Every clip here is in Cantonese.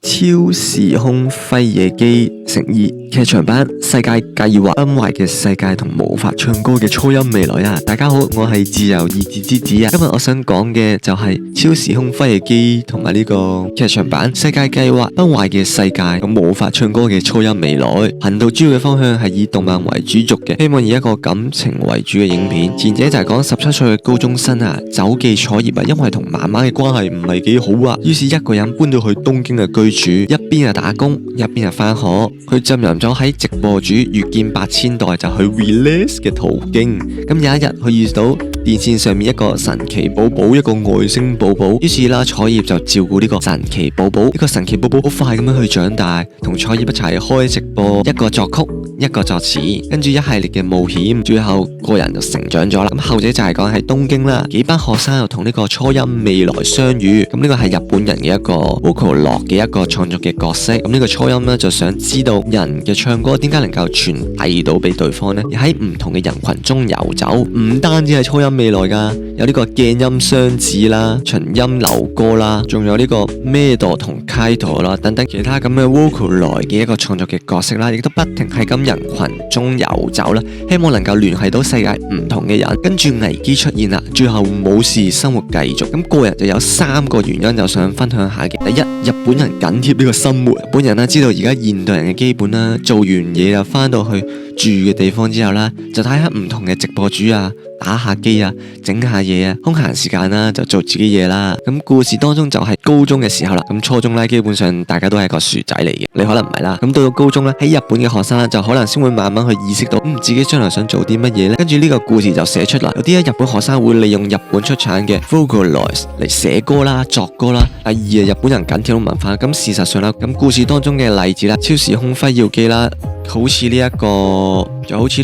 超時空輝夜姬誠意劇場版世界計劃崩壞嘅世界同無法唱歌嘅初音未來啊！大家好，我係自由意志之子啊！今日我想講嘅就係超時空輝夜姬同埋呢個劇場版世界計劃崩壞嘅世界咁無法唱歌嘅初音未來。頻道主要嘅方向係以動漫為主軸嘅，希望以一個感情為主嘅影片。前者就係講17歲嘅高中生啊，酒記楚葉啊，因為同媽媽嘅關係唔係幾好啊，於是一個人搬到去東京嘅居住，一邊係打工，一邊係返學。佢浸淫咗喺直播主月見8000代就去 release 嘅途徑。咁有一日，佢遇到電線上面一個神奇寶寶，一個外星寶寶。於是啦，楚葉就照顧呢個神奇寶寶。呢個神奇寶寶好快咁樣去長大，同楚葉一齊開直播，一個作曲，一個作詞，跟住一系列嘅冒險，最後個人就成長咗啦。咁後者就係講喺東京啦，幾班學生又同呢個初音未來相遇。咁呢個係日本人嘅一個 Vocaloid 嘅一個創作嘅角色。咁呢個初音呢，就想知道人嘅唱歌點解能夠傳遞到俾對方呢？而喺唔同嘅人群中遊走，唔單止係初音未來噶，有呢個鏡音雙子啦、純音流歌啦，仲有呢個 Medo 同 Kaito 啦等等其他咁嘅 Vocaloid 嘅一個創作嘅角色啦，亦都不停喺咁人群中遊走啦，希望能夠聯繫到世界唔同嘅人。跟住危機出現啦，最後冇事，生活繼續。咁個人就有3個原因就想分享下嘅。第一，日本人緊貼呢個生活，日本人啦知道而家現代人嘅基本啦，做完嘢就翻到去住嘅地方之後啦，就睇下唔同嘅直播主啊，打下機啊，整下嘢啊，空閒時間啦就做自己嘢啦。咁故事當中就係高中嘅時候啦，咁初中咧基本上大家都係個薯仔嚟嘅，你可能唔係啦。咁到高中咧，喺日本嘅學生就可能先會慢慢去意識到，自己將來想做啲乜嘢咧。跟住呢個故事就寫出嚟，有啲日本學生會利用日本出產嘅 Vocaloid 嚟寫歌啦、作歌啦。第二，日本人緊貼到文化。咁事實上啦，咁故事當中嘅例子啦，超時空輝夜姬啦，好似呢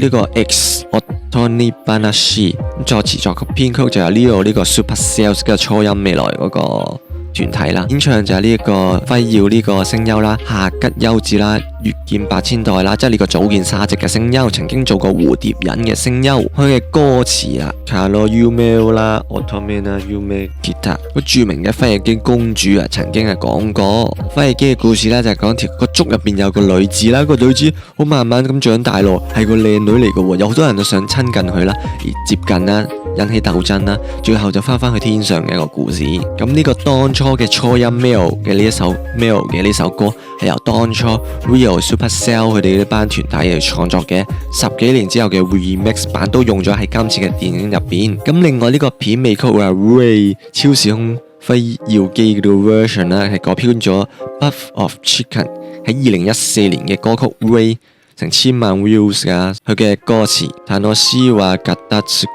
個 X Otoni Banashi， 作詞作曲編曲就有呢個 Super Cells 嘅初音未來嗰個團體啦，演唱就係呢一個輝耀呢個聲優啦，下吉優子啦，月見8000代啦，即係呢個早見沙織嘅聲優，曾經做過蝴蝶忍嘅聲優。佢嘅歌詞啊 Karo Yume 啦 Otome 啦 Yume Kita， 好著名嘅輝夜姬公主啊，曾經係講過輝夜姬嘅故事咧，就係講個竹入邊有個女子啦，個女子好慢慢咁長大咯，係個靚女嚟嘅，有好多人都想親近佢啦，而接近啦，引起鬥爭啦，最後就翻去天上嘅一個故事。咁呢個當初嘅初音 Mail 嘅呢首歌係由當初 Real Supercell 佢哋呢班團體嚟創作嘅，10幾年之後嘅 Remix 版都用咗喺今次嘅電影入邊。咁另外呢個片尾曲啊 Ray 超時空輝夜姬嘅 version 啦，係改編咗 Buff of Chicken 喺2014年嘅歌曲 Ray。成1000萬 views 噶，佢嘅歌詞楽しいは形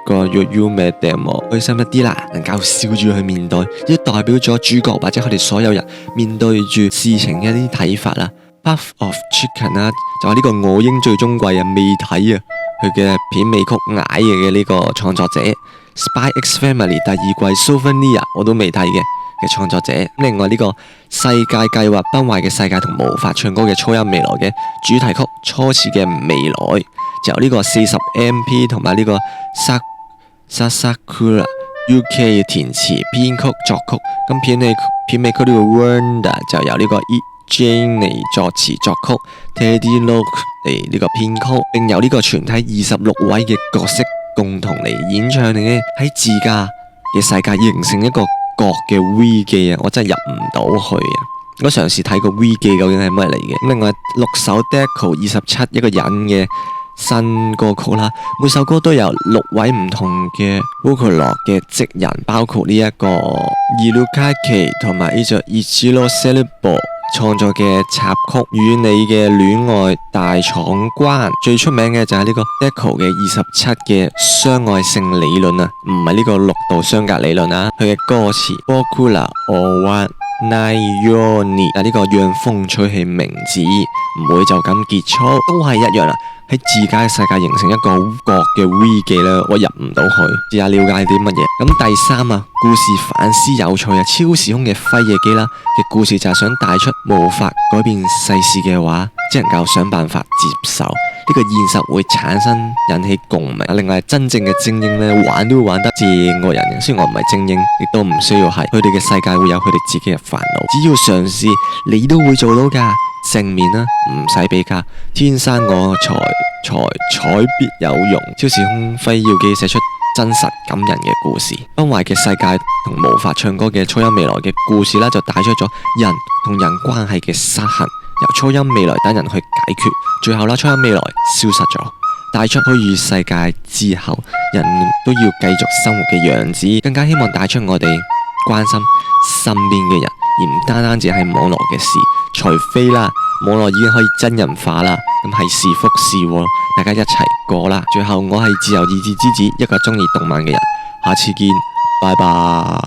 が夢でも開心一啲啦，能夠笑住去面對，亦代表咗主角或者佢哋所有人面對住事情嘅一啲睇法啦。Buff of Chicken 啦，就係呢個我英最終季啊，未睇啊，佢嘅片尾曲矮嘅呢個創作者 Spy X Family 第2季 Souvenir 我都未睇嘅創作者。另外呢個世界計劃崩壞嘅世界同無法唱歌嘅初音未來嘅主題曲初次嘅未來，就由呢個40MP 同埋呢個 Sasakura UK 填詞編曲作曲。咁片尾曲呢個 Wonder 就由呢個 Jane 作詞作曲 Teddy Lock 嚟呢個編曲，並由呢個全體26位嘅角色共同嚟演唱嘅，喺自家嘅世界形成一個角嘅 V 記啊，我真係入唔到去啊！我嘗試睇個 V 記究竟係乜嚟嘅。另外6首 Deco 27一個人嘅新歌曲啦，每首歌都有6位唔同嘅 Vocaloid 嘅職人，包括呢一個 Irukaki 同埋呢隻 Ichiro Cerebro 創作嘅插曲《與你嘅戀愛大闖關》，最出名嘅就係呢個 Deco 嘅27嘅相愛性理論啊，唔係呢個6度相隔理論啊。佢嘅歌詞 Bokura Owa Nayoni 呢個讓風吹起名字，唔會就咁結束，都係一樣啦。喺自家嘅世界形成一個角嘅 V 記啦，我入唔到去，試下了解啲乜嘢。咁第3啊，故事反思有趣啊，超時空嘅輝夜姬啦嘅故事就係想帶出無法改變世事嘅話，只能夠想辦法接受呢個現實會產生引起共鳴。另外真正嘅精英呢，玩都會玩得正過人嘅，雖然我唔係精英，亦都唔需要係，佢哋嘅世界會有佢哋自己嘅煩惱，只要嘗試，你都會做到噶。正面啦，唔使比較，天生我材必有用。超時空輝耀姬寫出真實感人嘅故事，崩壞嘅世界同無法唱歌嘅初音未來嘅故事啦，就帶出咗人同人關係嘅失衡，由初音未來等人去解決，最後啦，初音未來消失咗，帶出虛擬世界之後，人都要繼續生活嘅樣子，更加希望帶出我哋關心身邊嘅人，而唔單單只係網絡嘅事，除非啦，網絡已經可以真人化啦，咁係是福是禍，大家一齊過啦。最後我係自由意志之子，一個中意動漫嘅人，下次見，拜拜。